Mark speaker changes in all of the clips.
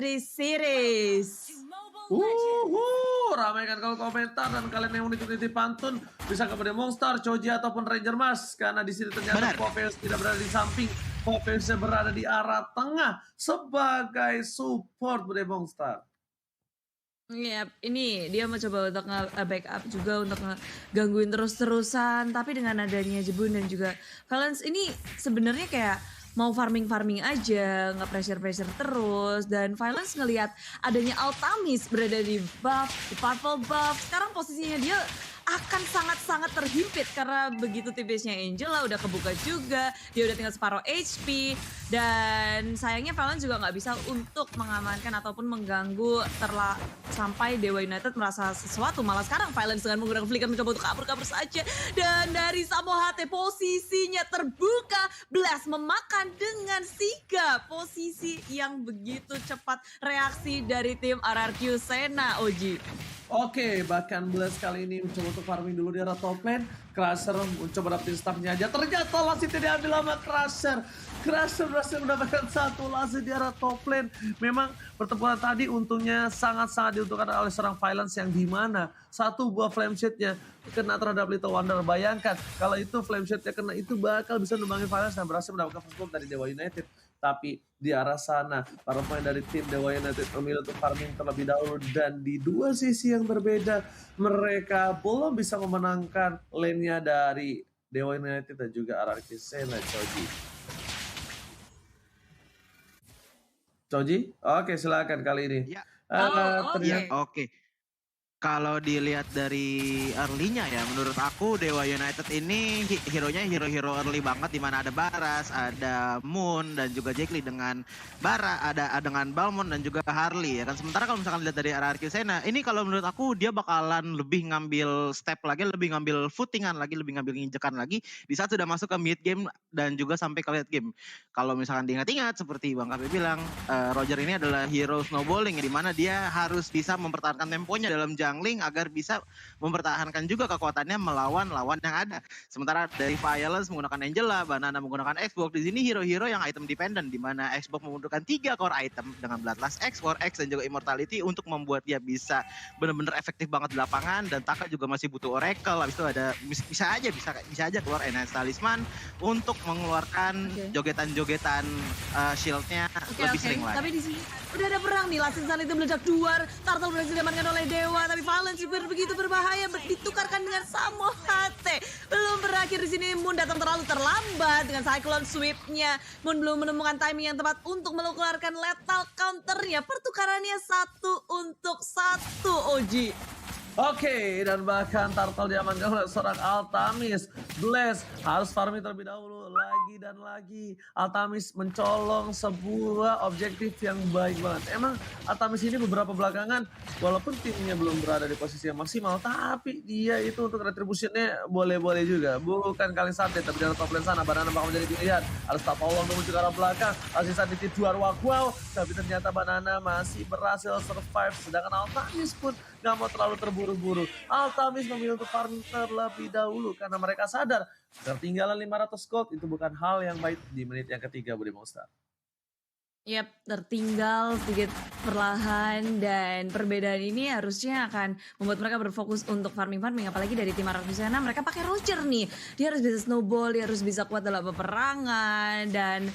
Speaker 1: Di series.
Speaker 2: Ramaikan kalau komentar dan kalian yang meniti pantun bisa kepada Monster, Choji ataupun Ranger Mas karena di sini ternyata Popeyes tidak berada di samping, Popeyes berada di arah tengah sebagai support bude Monster.
Speaker 1: Iya, ini dia mencoba untuk nge-backup juga untuk ngegangguin terus-terusan, tapi dengan adanya Jebun dan juga Valence ini sebenarnya kayak mau farming aja, nge-pressure terus, dan Valence ngelihat adanya Altamis berada di buff, di purple buff, sekarang posisinya dia akan sangat-sangat terhimpit karena begitu TPS-nya Angela udah kebuka juga, dia udah tinggal separuh HP, dan sayangnya Valence juga nggak bisa untuk mengamankan ataupun mengganggu sampai Dewa United merasa sesuatu. Malah sekarang Valence dengan menggunakan flicker mencoba untuk kabur saja, dan dari Samohate posisinya terbuka, Blast memakan dengan sigap posisi yang begitu cepat reaksi dari tim RRQ Sena, Oji.
Speaker 2: Oke, bahkan Blast kali ini mencoba untuk farming dulu di arah top lane. Crusher mencoba dapetin staffnya aja. Ternyata Lassie tidak diambil sama Crusher. Crusher berhasil mendapatkan satu Lassie di arah top lane. Memang pertempuran tadi untungnya sangat-sangat diuntungkan oleh seorang Valence yang dimana satu buah flame shade-nya kena terhadap Little Wonder. Bayangkan kalau itu flame shade-nya kena, itu bakal bisa numbangin Valence dan berhasil mendapatkan first blood dari Dewa United. Tapi di arah sana para pemain dari tim Dewa United memilih untuk farming terlebih dahulu, dan di dua sisi yang berbeda mereka belum bisa memenangkan lane-nya dari Dewa United dan juga RRQ Sena. Choji? Oke, silakan kali ini.
Speaker 3: Ya.
Speaker 1: Oke.
Speaker 3: Kalau dilihat dari early-nya ya, menurut aku Dewa United ini hero-nya hero early banget, dimana ada Baras, ada Moon, dan juga Jackly dengan Bara, ada dengan Balmond dan juga Harley ya kan. Sementara kalau misalkan lihat dari RRQ Sena, ini kalau menurut aku dia bakalan lebih ngambil step lagi, lebih ngambil footingan lagi, lebih ngambil nginjekan lagi di saat sudah masuk ke mid game dan juga sampai ke late game. Kalau misalkan diingat-ingat seperti Bang Kabe bilang, Roger ini adalah hero snowballing, dimana dia harus bisa mempertahankan temponya dalam jungling agar bisa mempertahankan juga kekuatannya melawan lawan yang ada. Sementara dari Violence menggunakan Angela, Banana menggunakan Xbox. Di sini hero-hero yang item dependent, di mana Xbox membutuhkan 3 core item dengan Bloodlust X, War X, dan juga Immortality untuk membuat dia bisa benar-benar efektif banget di lapangan. Dan Taka juga masih butuh Oracle. Habis itu ada bisa aja keluar Enhanced Talisman untuk mengeluarkan jogetan-jogetan shieldnya lebih sering lagi.
Speaker 1: Tapi di sini udah ada perang nih, Lassie saat itu meledak duar, Turtle berhasil diamankan oleh Dewa, tapi Valence juga begitu berbahaya, ditukarkan dengan Samohate. Belum berakhir di sini, Moon datang terlalu terlambat dengan Cyclone Sweep-nya. Moon belum menemukan timing yang tepat untuk mengeluarkan lethal counter-nya. Pertukarannya 1-1, Oji.
Speaker 2: Oke, dan bahkan Turtle diamankan oleh seorang Altamis. Blast harus farming terlebih dahulu, lagi dan lagi. Altamis mencolong sebuah objektif yang baik banget. Emang Altamis ini beberapa belakangan, walaupun timnya belum berada di posisi yang maksimal, tapi dia itu untuk retributionnya boleh-boleh juga. Bukan kali sate, tapi dari top lane sana, Banana bakal menjadi pilihan. Harus tak tolong menuju ke arah belakang. Masih saat itu duar wow, tapi ternyata Banana masih berhasil survive. Sedangkan Altamis pun gak mau terlalu terburu-buru. Altamis memilih untuk farming terlebih dahulu karena mereka sadar ketinggalan 500 gold itu bukan hal yang baik di menit yang ketiga, Bude Monster.
Speaker 1: Yap, tertinggal sedikit perlahan, dan perbedaan ini harusnya akan membuat mereka berfokus untuk farming, apalagi dari tim RRQ Sena. Mereka pakai Roger nih, dia harus bisa snowball, dia harus bisa kuat dalam peperangan, dan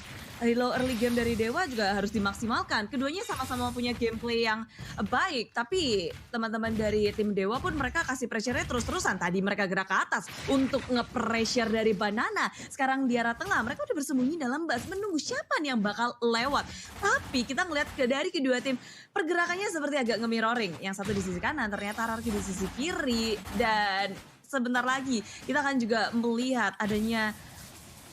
Speaker 1: early game dari Dewa juga harus dimaksimalkan. Keduanya sama-sama punya gameplay yang baik, tapi teman-teman dari tim Dewa pun mereka kasih pressure-nya terus-terusan. Tadi mereka gerak ke atas untuk nge-pressure dari Banana. Sekarang di arah tengah mereka udah bersembunyi dalam bus menunggu siapa nih yang bakal lewat. Tapi kita ngeliat dari kedua tim pergerakannya seperti agak nge-mirroring. Yang satu di sisi kanan, ternyata RRQ di sisi kiri, dan sebentar lagi kita akan juga melihat adanya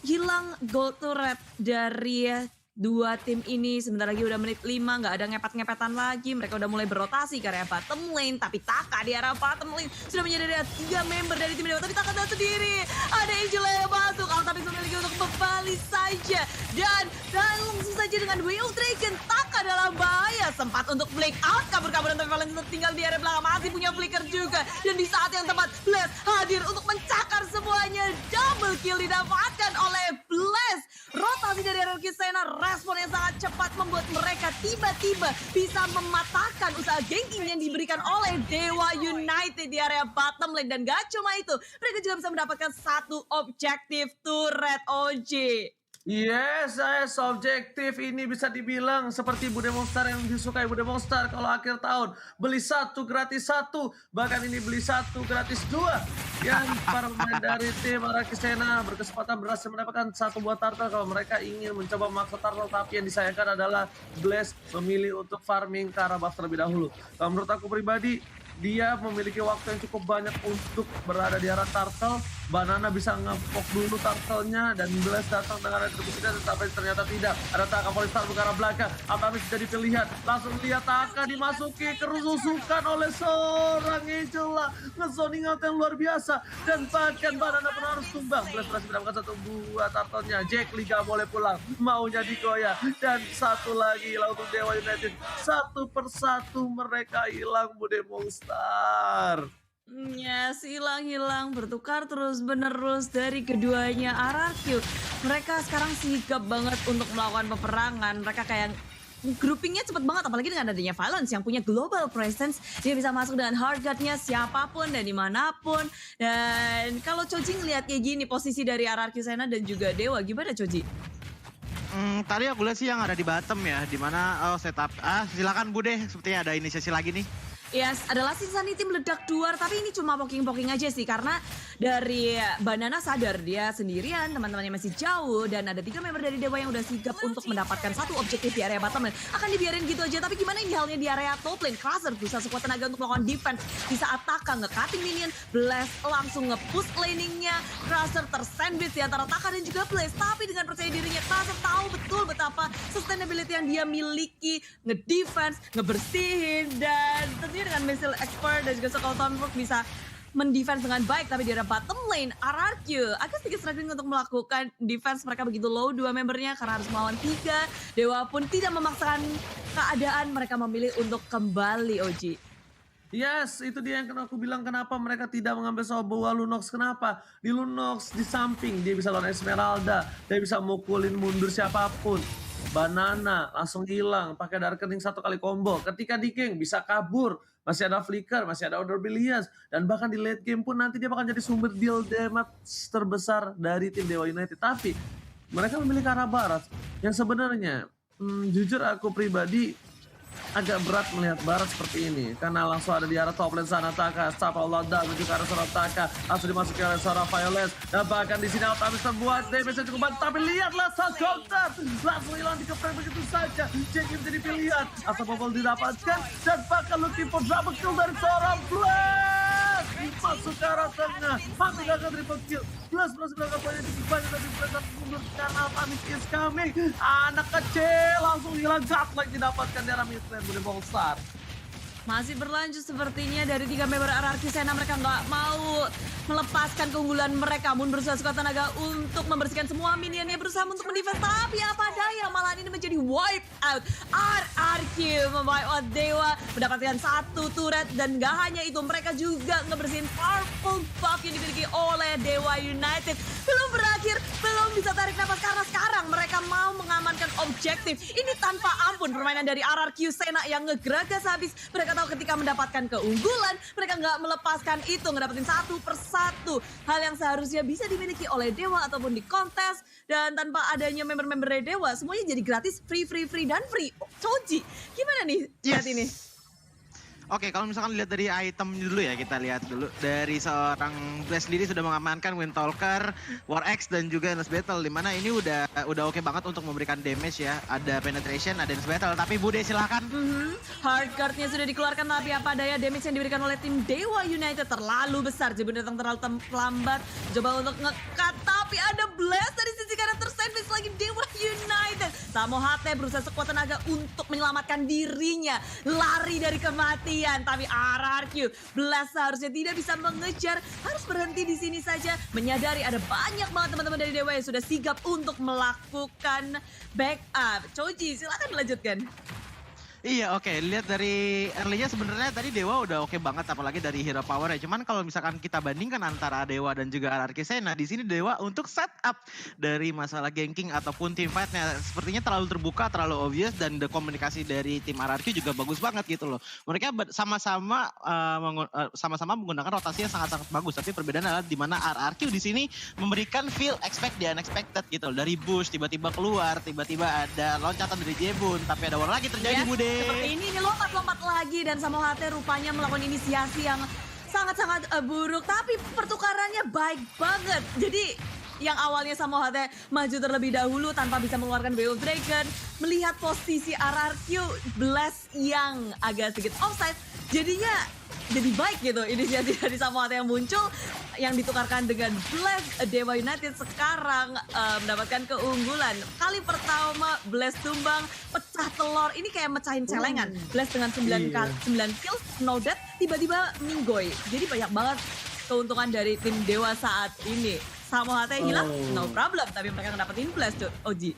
Speaker 1: hilang gold turret dari dua tim ini. Sebentar lagi udah menit 5, nggak ada ngepet-ngepetan lagi. Mereka udah mulai berotasi ke area bottom lane, tapi Taka di area bottom lane sudah menjadi 3 member dari tim Dewa, tapi Taka datang sendiri. Ada Angela yang masuk, Altamis memiliki untuk kembali saja, dan langsung saja dengan Way of Dragon. Taka dalam bahaya, sempat untuk break out, kabur-kaburan, tapi Valence tinggal di area belakang, masih punya flicker juga. Dan di saat yang tepat, Blast hadir untuk mencakar semuanya. Double kill didapatkan oleh Blast. Rotasi dari RRQ Sena Sena respon yang sangat cepat membuat mereka tiba-tiba bisa mematahkan usaha ganking yang diberikan oleh Dewa United di area bottom lane. Dan gak cuma itu, mereka juga bisa mendapatkan satu objektif turret OG.
Speaker 2: Yes, objektif ini bisa dibilang seperti Bude Monster yang disukai Bude Monster kalau akhir tahun. Beli satu gratis satu, bahkan ini beli satu gratis dua. Yang para pemain dari tim Arakisena berkesempatan berhasil mendapatkan satu buah turtle kalau mereka ingin mencoba memaksa turtle. Tapi yang disayangkan adalah Blaze memilih untuk farming ke arah buff terlebih dahulu. Kalau menurut aku pribadi, dia memiliki waktu yang cukup banyak untuk berada di arah turtle. Banana bisa ngepok dulu turtle-nya dan Blaze datang dengan retribusinya, tetapi ternyata tidak. Ada Taka Polistar ke arah belakang. Atamis jadi pilihan. Langsung lihat Taka dimasuki kerusukan oleh seorang Angela. Ngezoning out yang luar biasa. Dan bahkan Banana pun harus tumbang. Blaze berhasil mendapatkan satu buah turtle-nya. Jack Liga boleh pulang. Maunya digoyah. Dan satu lagi hilang untuk Dewa United. Satu persatu mereka hilang Bude Monster.
Speaker 1: Yes, hilang-hilang, bertukar terus-menerus dari keduanya RRQ. Mereka sekarang sigap banget untuk melakukan peperangan. Mereka kayak groupingnya cepet banget, apalagi dengan adanya Violence yang punya global presence. Dia bisa masuk dengan hard guard-nya siapapun dan dimanapun. Dan kalau Choji ngeliat kayak gini, posisi dari RRQ Sena dan juga Dewa, gimana Choji?
Speaker 3: Tadi aku lihat sih yang ada di bottom ya, dimana setup. Silakan Bude, sepertinya ada inisiasi lagi nih.
Speaker 1: Yes, adalah Insanity meledak duar, tapi ini cuma poking-poking aja sih, karena dari Banana sadar dia sendirian, teman-temannya masih jauh, dan ada 3 member dari Dewa yang udah sigap untuk mendapatkan satu objektif di area bottom lane. Akan dibiarin gitu aja, tapi gimana ini halnya di area top lane? Krusher berusaha sekuat tenaga untuk melakukan defense, bisa Ataka nge-cutting minion, Blast langsung nge-push laningnya, Krusher tersandwich di antara Taka dan juga Blaze, tapi dengan percaya dirinya, Krusher tahu betul betapa sustainability yang dia miliki, nge-defense, ngebersihin, dan tentunya dengan missile expert dan juga Sokolton bisa mendefense dengan baik. Tapi di area bottom lane RRQ agak sedikit struggling untuk melakukan defense. Mereka begitu low 2 membernya karena harus melawan 3. Dewa pun tidak memaksakan keadaan, mereka memilih untuk kembali OG.
Speaker 2: Yes, itu dia yang aku bilang kenapa mereka tidak mengambil sebuah Lunox. Kenapa? Di Lunox di samping dia bisa lawan Esmeralda, dia bisa mukulin mundur siapapun. Banana langsung hilang pakai Darkening 1 kali combo. Ketika di King bisa kabur, masih ada Flicker, masih ada Order Billions, dan bahkan di late game pun nanti dia bakal jadi sumber deal damage terbesar dari tim Dewa United. Tapi mereka memilih ke arah barat yang sebenarnya jujur aku pribadi agak berat melihat barat seperti ini karena langsung ada di arah top lane sana Taka, Staff Allah menuju ke arah seorang Taka, langsung dimasuki oleh seorang Violence, dan bahkan di sini Altamis terbuat damage yang cukup banyak, tapi lihatlah saat counter langsung hilang di kepres begitu saja. Jackie menjadi pilihan, asal bobol didapatkan dan bahkan looking for double kill dari seorang Blast masuk ke arah tengah, hampir gagal triple kill. Blast berangkat banyak cukup banyak tapi Blast mundur karena Altamis is coming. Anak kecil langsung hilang, godlike didapatkan di arah mid lane Bude Monster.
Speaker 1: Masih berlanjut sepertinya dari 3 member RRQ Sena, mereka nggak mau melepaskan keunggulan mereka. Moon berusaha sekuat tenaga untuk membersihkan semua minionnya, berusaha untuk mendefense, tapi apa daya malah ini menjadi wipe out. RRQ memwipe out Dewa, mendapatkan 1 turret, dan gak hanya itu, mereka juga ngebersihin purple buff yang dimiliki oleh Dewa United. Belum berakhir, belum bisa tarik nafas karena sekarang mereka mau mengamankan objektif. Ini tanpa ampun permainan dari RRQ Sena yang ngegeragas habis. Mereka tahu ketika mendapatkan keunggulan, mereka nggak melepaskan itu, ngedapetin 1 per 1. Hal yang seharusnya bisa dimiliki oleh Dewa ataupun di kontes. Dan tanpa adanya member-member dari Dewa, semuanya jadi gratis, free, dan free. Choji, gimana nih saat ini?
Speaker 3: Oke, kalau misalkan lihat dari item dulu ya, kita lihat dulu. Dari seorang Blaze sendiri sudah mengamankan Windtalker, War Axe, dan juga Endless Battle. Dimana ini udah oke banget untuk memberikan damage ya. Ada penetration, ada Endless Battle. Tapi Bude silahkan.
Speaker 1: Hard card-nya sudah dikeluarkan, tapi apa daya damage yang diberikan oleh tim Dewa United terlalu besar. Jadi datang terlalu lambat, coba untuk nge-cut, tapi ada Blast dari sisi kanan tersandwich lagi Dewa United. Samo Hate berusaha sekuat tenaga untuk menyelamatkan dirinya, lari dari kematian, tapi RRQ Blast seharusnya tidak bisa mengejar, harus berhenti di sini saja, menyadari ada banyak banget teman-teman dari Dewa yang sudah sigap untuk melakukan backup. Choji, silakan dilanjutkan.
Speaker 3: Iya, oke. Lihat dari early-nya sebenarnya tadi Dewa udah oke banget, apalagi dari hero power ya. Cuman kalau misalkan kita bandingkan antara Dewa dan juga RRQ Sena, di sini Dewa untuk setup dari masalah ganking ataupun team fight-nya sepertinya terlalu terbuka, terlalu obvious, dan komunikasi dari tim RRQ juga bagus banget gitu loh. Mereka sama-sama menggunakan rotasi yang sangat-sangat bagus, tapi perbedaan adalah di mana RRQ di sini memberikan feel expect the unexpected gitu loh. Dari bush tiba-tiba keluar, tiba-tiba ada loncatan dari Jebun, tapi ada war lagi terjadi,
Speaker 1: Ya,
Speaker 3: Bude.
Speaker 1: seperti ini lompat-lompat lagi dan Samoa HT rupanya melakukan inisiasi yang sangat-sangat buruk, tapi pertukarannya baik banget. Jadi yang awalnya Samoa HT maju terlebih dahulu tanpa bisa mengeluarkan Way of Dragon, melihat posisi RRQ Blast yang agak sedikit offside, jadinya jadi baik gitu inisiasi dari Samoa HT yang muncul, yang ditukarkan dengan Blast. Dewa United sekarang mendapatkan keunggulan. Kali pertama Blast tumbang, pecah telur. Ini kayak mecahin celengan. Blast dengan 9 kills, no death, tiba-tiba minggoy. Jadi banyak banget keuntungan dari tim Dewa saat ini. Samoa HT hilang, no problem. Tapi mereka ngedapetin Blast, Oji.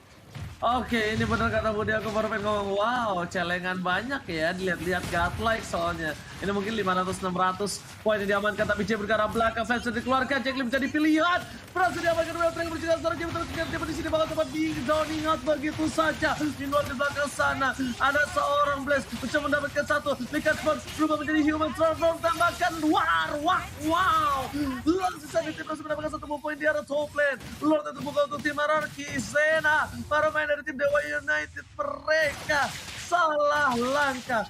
Speaker 2: Oke, ini bener kata Budi, aku baru pengen ngomong, wow, celengan banyak ya, dilihat-lihat godlike soalnya. Ini mungkin 500-600 poin yang diamankan, tapi Jay bergerak belakang, fans sudah dikeluarkan, Jack Lee menjadi pilihan. Berhasil diamankan, Track berjalan sekarang Jay terus Jay di sini bakal tempat di zoning out begitu saja. Di luar di belakang sana, ada seorang Blaze, bisa mendapatkan satu, Likat Box berubah menjadi Human Transform, tambahkan wow. Langsung saja tim harus mendapatkan satu poin di arah top lane. Lord itu terbuka untuk tim RRQ Sena, para main dari tim Dewa United, mereka salah langkah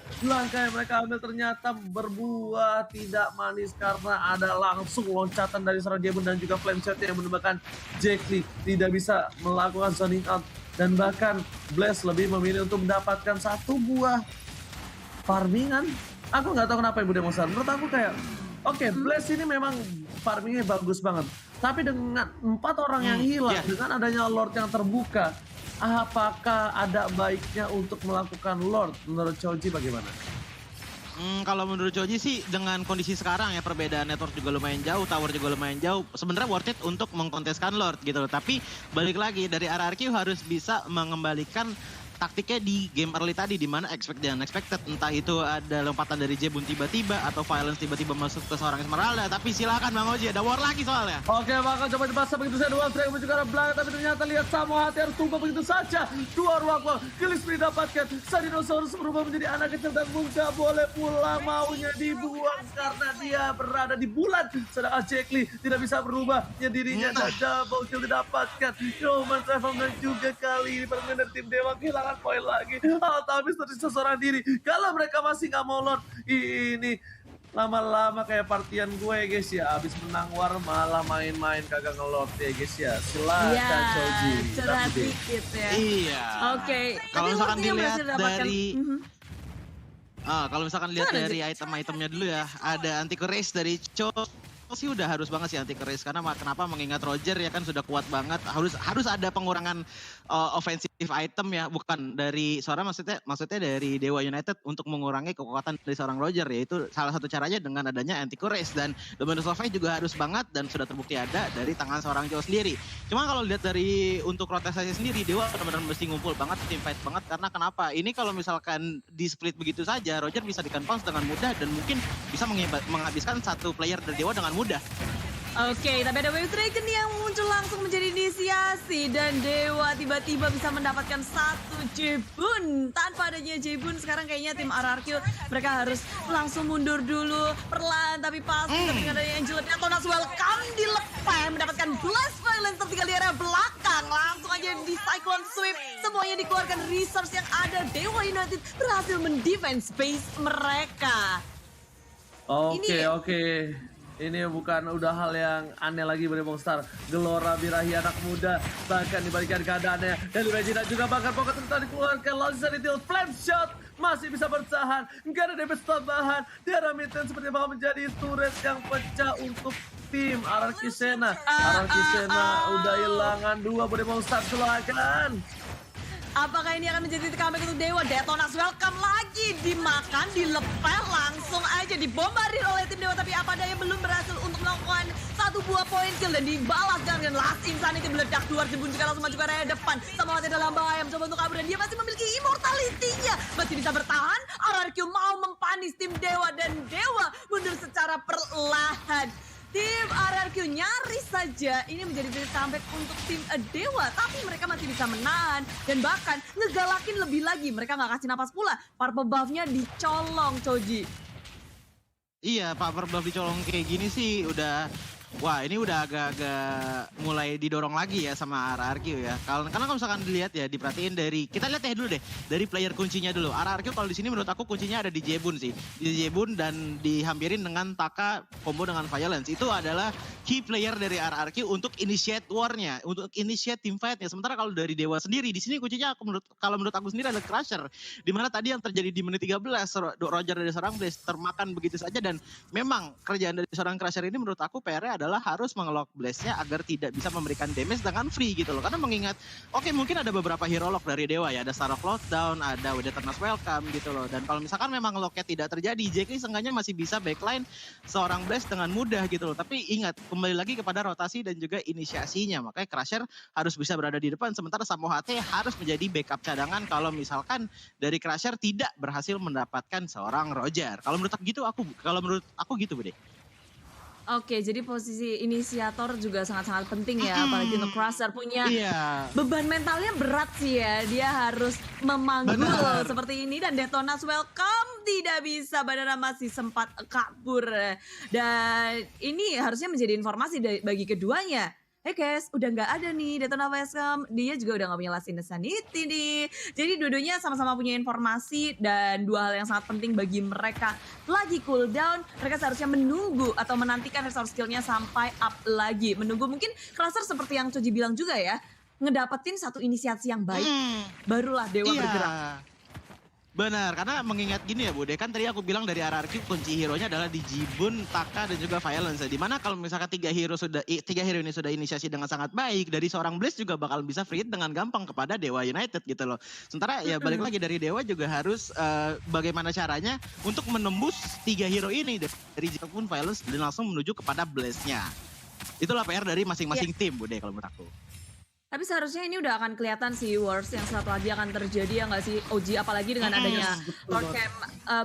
Speaker 2: yang mereka ambil ternyata berbuah tidak manis karena ada langsung loncatan dari seorang Jebun dan juga flame shot yang menyebabkan Jack Lee tidak bisa melakukan zoning out, dan bahkan Blast lebih memilih untuk mendapatkan satu buah farmingan. Aku nggak tahu kenapa Ibu Demonstran, menurut aku kayak oke, Blast ini memang farmingnya bagus banget, tapi dengan 4 orang yang hilang, dengan adanya Lord yang terbuka, apakah ada baiknya untuk melakukan Lord? Menurut Choji bagaimana?
Speaker 3: Kalau menurut Choji sih dengan kondisi sekarang ya, perbedaan network juga lumayan jauh, tower juga lumayan jauh. Sebenarnya worth it untuk mengkonteskan Lord gitu loh. Tapi balik lagi dari RRQ harus bisa mengembalikan taktiknya di game early tadi, di mana expect dan unexpected, entah itu ada lompatan dari Jebun tiba-tiba atau Violence tiba-tiba masuk ke seorang Esmeralda. Tapi silakan Bang Oji, ada war lagi soalnya.
Speaker 2: Oke, bakal coba dipasang begitu saja dua strike menuju ke arah belakang, tapi ternyata lihat Samoa HT harus tumbang begitu saja. Dua ruang gol, Killis didapatkan. Dinosaurus berubah menjadi anak kecil dan nggak boleh pulang, maunya dibuang karena dia berada di bulan. Sedangkan Jack Lee tidak bisa berubah, ya dirinya double kill didapatkan. Human Travel dan juga kali ini permain dari tim Dewa kehilangan poin lagi. Altamis tersisa seorang diri. Kalau mereka masih nggak mau Lord, ini lama-lama kayak partian gue guys ya. Abis menang war malah main-main kagak ngelord ya guys ya. Silakan Choji.
Speaker 1: Cerah dikit ya.
Speaker 3: Iya.
Speaker 1: Oke.
Speaker 3: Kalau misalkan dilihat dari
Speaker 1: Mhm.
Speaker 3: kalau misalkan lihat
Speaker 1: Gimana,
Speaker 3: dari item-itemnya dulu ya, ada anti race dari Cho sih udah harus banget sih anti race, karena kenapa, mengingat Roger ya kan sudah kuat banget, harus ada pengurangan offensive item ya, bukan dari maksudnya dari Dewa United untuk mengurangi kekuatan dari seorang Roger, yaitu salah satu caranya dengan adanya anti race, dan Dominus of Fate juga harus banget dan sudah terbukti ada dari tangan seorang Cho sendiri. Cuma kalau lihat dari untuk rotasi sendiri, Dewa benar-benar mesti ngumpul banget, team fight banget, karena kenapa? Ini kalau misalkan di split begitu saja, Roger bisa di-confound dengan mudah dan mungkin bisa menghabiskan satu player dari Dewa dengan mudah.
Speaker 1: Oke, tapi ada Wave Dragon yang muncul langsung menjadi inisiasi, dan Dewa tiba-tiba bisa mendapatkan satu Jebun. Tanpa adanya Jebun, sekarang kayaknya tim RRQ mereka harus langsung mundur dulu, perlahan tapi pasti. Tapi dengan adanya Angel Detonas welcome dilepas, mendapatkan Blast Violence tertinggal di area belakang. Langsung aja di Cyclone Sweep, semuanya dikeluarkan resource yang ada. Dewa United berhasil mendefense base mereka.
Speaker 2: Oke. Ini bukan udah hal yang aneh lagi bagi Mongstar. Gelora birahi anak muda, bahkan dibalikan keadaannya. Dan Regina juga bahkan pocket tadi dikeluarkan. Langsung detail flame shot, masih bisa bertahan. Nggak ada damage tambahan. Dia Mitten seperti bakal menjadi turret yang pecah untuk tim RRQ Sena. RRQ Sena udah hilangan 2 bagi Mongstar, silakan.
Speaker 1: Apakah ini akan menjadi comeback untuk Dewa? Detonas welcome lagi, dimakan, dilepel, langsung aja dibombardir oleh tim Dewa. Tapi apa daya belum berhasil untuk melakukan satu buah poin kill dan dibalas dengan Last Insanity meledak keluar Jebun juga langsung maju ke area depan. Samawati dalam bahaya mencoba untuk kabur dan dia masih memiliki immortality-nya. Masih bisa bertahan, RRQ mau mempanis tim Dewa dan Dewa mundur secara perlahan. Tim RRQ nyaris saja ini menjadi titik comeback untuk tim Dewa. Tapi mereka masih bisa menahan. Dan bahkan ngegalakin lebih lagi. Mereka nggak kasih napas pula. Purple buff-nya dicolong, Choji.
Speaker 3: Iya, Pak Purple dicolong kayak gini sih udah... Wah, ini udah agak-agak mulai didorong lagi ya sama RRQ ya. Karena kalau misalkan dilihat ya, diperhatiin dari... Kita lihat ya dulu deh, dari player kuncinya dulu. RRQ kalau di sini menurut aku kuncinya ada di Jebun sih. Di Jebun dan dihampirin dengan Taka combo dengan Violence. Itu adalah key player dari RRQ untuk initiate war-nya, untuk initiate team fight-nya. Sementara kalau dari Dewa sendiri, di sini kuncinya kalau menurut aku sendiri adalah Crusher. Dimana tadi yang terjadi di menit 13, Roger dari seorang Blaze termakan begitu saja. Dan memang kerjaan dari seorang Crusher ini menurut aku PR-nya adalah harus mengelock Blaze-nya agar tidak bisa memberikan damage dengan free gitu loh. Karena mengingat, oke mungkin ada beberapa hero lock dari Dewa ya. Ada Starrock Lockdown, ada With Eternals Welcome gitu loh. Dan kalau misalkan memang locknya tidak terjadi, Jackie seenggaknya masih bisa backline seorang Blaze dengan mudah gitu loh. Tapi ingat, kembali lagi kepada rotasi dan juga inisiasinya. Makanya Crusher harus bisa berada di depan. Sementara Samo HT harus menjadi backup cadangan kalau misalkan dari Crusher tidak berhasil mendapatkan seorang Roger. Kalau menurut aku gitu, Bude.
Speaker 1: Oke, jadi posisi inisiator juga sangat-sangat penting ya, apalagi untuk Crusher punya beban mentalnya berat sih ya. Dia harus memanggul seperti ini dan Detonas Welcome tidak bisa, Badara masih sempat kabur. Dan ini harusnya menjadi informasi bagi keduanya. Guys, udah nggak ada nih Detonas Welcome, dia juga udah nggak punya Last Insanity nih. Jadi dua-duanya sama-sama punya informasi dan dua hal yang sangat penting bagi mereka. Lagi cooldown, mereka seharusnya menunggu atau menantikan resource skill-nya sampai up lagi. Menunggu mungkin Crusher seperti yang Choji bilang juga ya, ngedapetin satu inisiasi yang baik, barulah Dewa bergerak.
Speaker 3: Benar, karena mengingat gini ya Bude, kan tadi aku bilang dari RRQ kunci hero-nya adalah di Jibun, Taka dan juga Violence. Dimana kalau misalkan tiga hero ini sudah inisiasi dengan sangat baik, dari seorang Blaze juga bakal bisa free hit dengan gampang kepada Dewa United gitu loh. Sementara ya balik lagi dari Dewa juga harus bagaimana caranya untuk menembus tiga hero ini dari Jibun, Violence dan langsung menuju kepada Blaze-nya. Itulah PR dari masing-masing tim Bude kalau menurut aku.
Speaker 1: Tapi seharusnya ini udah akan kelihatan sih wars yang satu lagi akan terjadi ya nggak sih OG, apalagi dengan adanya Lord Camp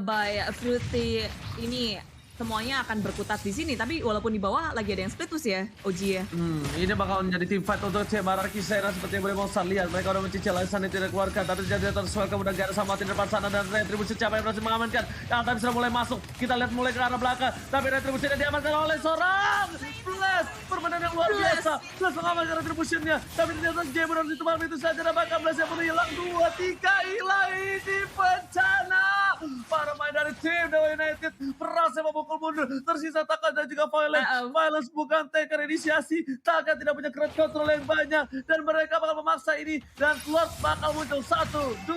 Speaker 1: by Fruity ini semuanya akan berkutat di sini. Tapi walaupun di bawah lagi ada yang split push ya OG ya.
Speaker 2: Ini bakal menjadi team fight untuk tim RRQ Sena seperti yang boleh mau lihat. Mereka udah mencicil Lisan yang tidak keluarkan. Tapi jadi tersuai kemudian gak ada sama di depan sana dan Retribusi siapa yang berhasil mengamankan. Yang tadi sudah mulai masuk. Kita lihat mulai ke arah belakang. Tapi Retribusinya diamankan oleh seorang Blast. Permainan yang luar biasa. Blast mengamankan Retribusinya. Tapi ternyata Jebun harus ditebar itu saja. Dan bahkan Blast yang pun hilang. 2-3 hilang ini bencana. Para main dari tim Dewa United berhasil memukul mundur. Tersisa Taka dan juga Violence. Violence bukan taker inisiasi. Taka tidak punya crowd control yang banyak. Dan mereka bakal memaksa ini. Dan Lord bakal muncul. 1, 2,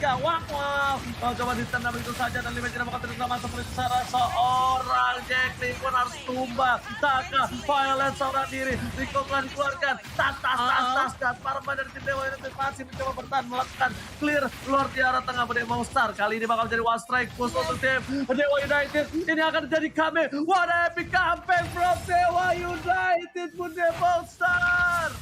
Speaker 2: 3. Wow. Coba ditendang begitu saja. Dan Limen tidak bakal terus seperti seorang Jack Lee pun harus tumbang. Taka, Violence seorang diri. Rico telah dikeluarkan. Tas. Dan para main dari tim Dewa United masih mencoba bertahan melakukan clear Lord di arah tengah. Bude Monster. Kali ini bakal jadi one strike push untuk tim Dewa United. Ini akan jadi comeback. What a epic comeback from Dewa United, Bude Monster.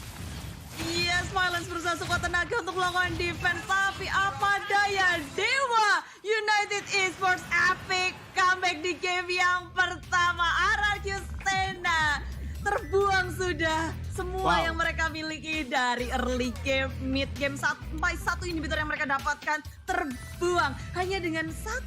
Speaker 1: Yes, Violence berusaha sekuat tenaga untuk melakukan defense. Tapi apa daya, Dewa United Esports epic comeback di game yang pertama. RRQ Sena terbuang sudah semua yang mereka miliki dari early game, mid game, sampai satu inhibitor yang mereka dapatkan terbuang hanya dengan satu